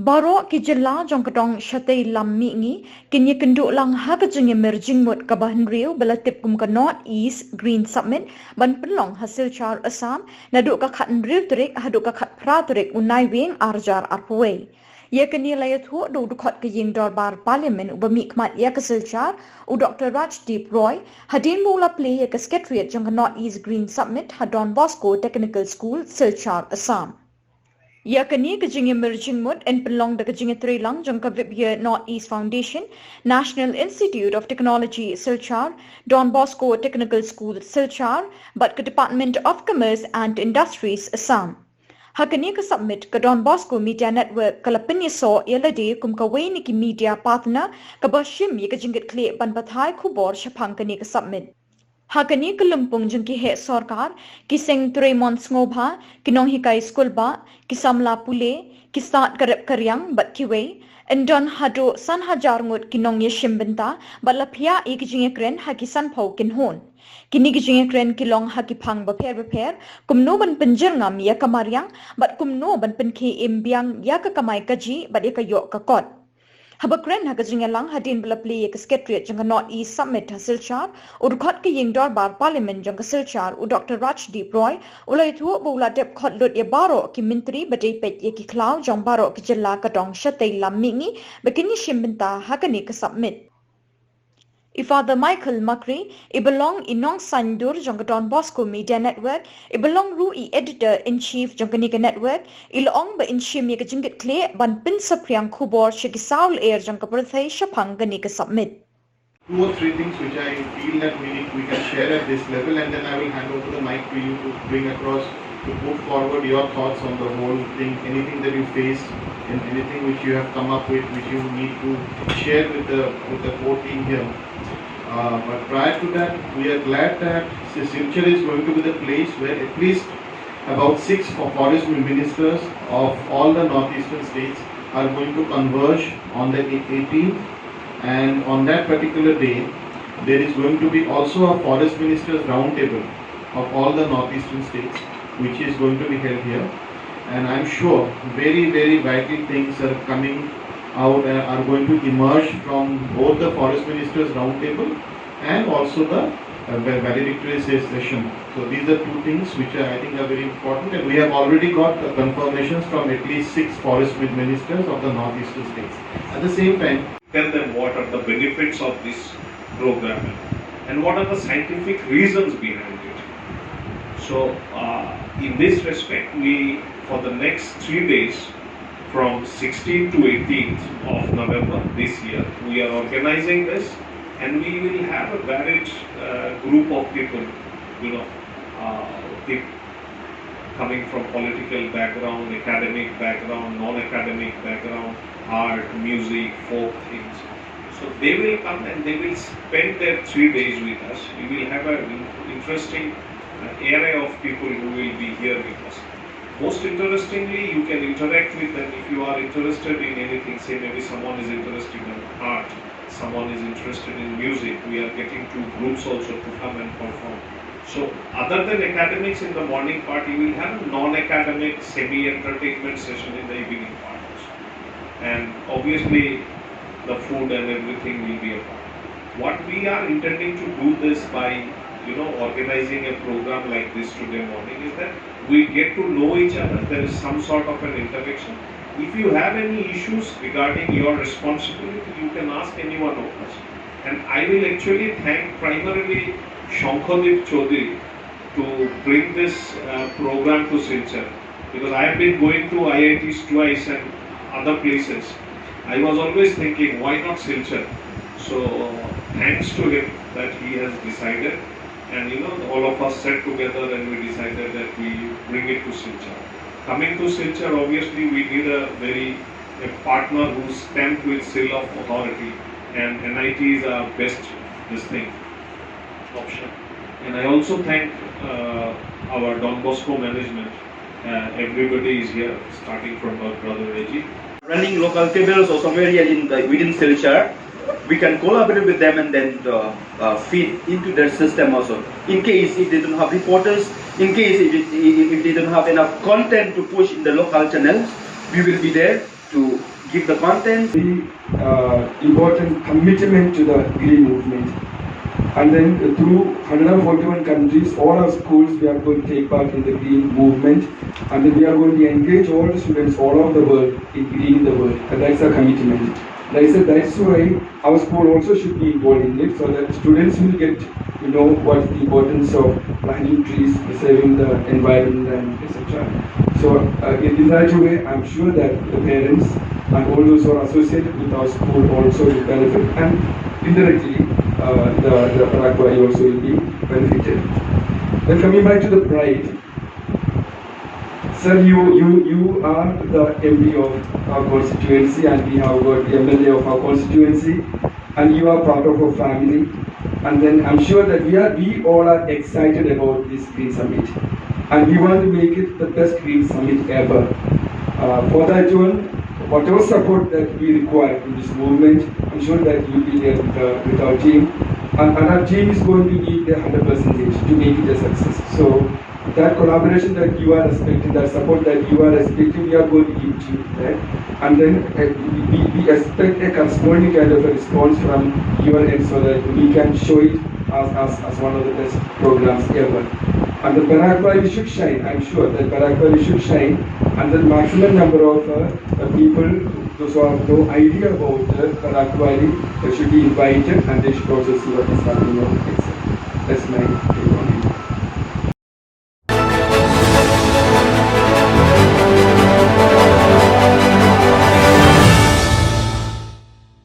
Baro ki jela jong kadong shatay lam mingi kinya kenduk lang ha ka jeng emerging mot ka bahan riu belatip kum ka North East Green Summit ban pelong hasil char Assam naduk ka khat riu terik haduk ka khat pra terik unai wing arjar arpaway. Ia kini layat hu do dukhat ke ying darbar parlimen ubami kmat ia hasil char u Dr. Rajdeep Roy hadin mula play ia ke secretariat jong ka North East Green Summit ha Don Bosco Technical School Silchar Assam. Ya kini kejing emerging mood and belong the kejing lang jong kavip ye North East Foundation, National Institute of Technology Silchar, Don Bosco Technical School Silchar, but ke Department of Commerce and Industries Assam. Hakani ke submit ke Don Bosco Media Network kalapin so yelade kum kawai ni ki media partner ke bashim ye kejing kle ban bathai khubor shapang kani ke submit. Hakani kelumpung jeng ki he sarkar ki seng Tremont ngobha ki nong hikai school ba ki samla pule ki start karep karyang bat ki wei endon hado san hajar ngot ki nong ye shimbenta bat lapia ik jing ekren ha ki san phau kin hon kini ki jing ekren ki long ha ki phang ba pher kum no ban penjer ngam ya kamaryang bat kum no ban pen ki imbyang ya ka kamai kaji bat ya ka yo ka kot Habakren hagajingalang hadin belapli ke secretariat jangka North East Summit hasil char udkhot ke ying darbar parlimen jangka silchar u Dr. Rajdeep Roy ulai thu bula dep khot lut ye baro ki menteri badai pet ye ki klau jong baro ki jilla ka dong shatai lam mingi bekini shimbenta hakani ke submit Father Michael Makri, belong Inong Sandur jangka Don Bosco Media Network, belong Rui Editor-in-Chief jangka Nika Network, ilong ba inshim ye kajingit kle ban pin sapriang kubor shaki saul air jangka Prathai Shapang Nika submit. 2 or 3 things which I feel that we can share at this level, and then I will hand over the mic to you to bring across, to put forward your thoughts on the whole thing, anything that you face and anything which you have come up with which you need to share with the core team here. But prior to that, we are glad that Silchar is going to be the place where at least about 6 forest ministers of all the northeastern states are going to converge on the 18th, and on that particular day there is going to be also a forest ministers roundtable of all the northeastern states which is going to be held here, and I am sure very vital things are coming out and are going to emerge from both the forest ministers roundtable and also the valedictory session. So these are 2 things which I think are very important, and we have already got confirmations from at least 6 forest ministers of the northeastern states. At the same time, tell them what are the benefits of this program and what are the scientific reasons behind it. So in this respect, we for the next 3 days from 16th to 18th of November this year, we are organizing this, and we will have a varied group of people, coming from political background, academic background, non-academic background, art, music, folk things. So they will come and they will spend their 3 days with us. We will have an interesting array of people who will be here with us. Most interestingly, you can interact with them if you are interested in anything. Say maybe someone is interested in art, someone is interested in music. We are getting 2 groups also to come and perform. So other than academics in the morning part, you will have a non-academic semi-entertainment session in the evening part also. And obviously the food and everything will be a part. What we are intending to do this by organizing a program like this today morning is that we get to know each other. There is some sort of an interaction. If you have any issues regarding your responsibility, you can ask any one of us. And I will actually thank primarily Shankhadeep Chaudhary to bring this program to Silchar, because I have been going to IITs twice and other places. I was always thinking, why not Silchar? So thanks to him that he has decided, and all of us sat together and we decided that we bring it to Silchar. Coming to Silchar, obviously we need a partner who's stamped with seal of authority, and NIT is our best option. And I also thank our Don Bosco management. Everybody is here, starting from our brother Reggie. Running local tables or somewhere here within Silchar, we can collaborate with them and then feed into their system also. In case if they don't have reporters, in case if they don't have enough content to push in the local channels, we will be there to give the content. The important commitment to the green movement. And then through 141 countries, all our schools, we are going to take part in the green movement. And then we are going to engage all the students all over the world in greening the world. And that's our commitment. Like I said, that's why our school also should be involved in it, so that students will get to know what's the importance of planting trees, preserving the environment, and etc. So in that way, I'm sure that the parents and all those who are associated with our school also will benefit, and indirectly the Parak Valley also will be benefited. Then coming back to the pride, sir, you are the MD of our constituency, and we have got the MLA of our constituency, and you are part of our family. And then I'm sure that we all are excited about this Green Summit, and we want to make it the best Green Summit ever. For that one, whatever support that we require in this movement, I'm sure that you'll be there with our team, and our team is going to be there 100% to make it a success. So that collaboration that you are expecting, that support that you are expecting, we are going to give to you that. And then we expect a corresponding kind of a response from your end, so that we can show it as one of the best programs ever. And the Parak Valley should shine. I'm sure that Parak Valley should shine, and the maximum number of people, those who have no idea about the Parak Valley, they should be invited, and they should also see what is happening on the place. That's my take on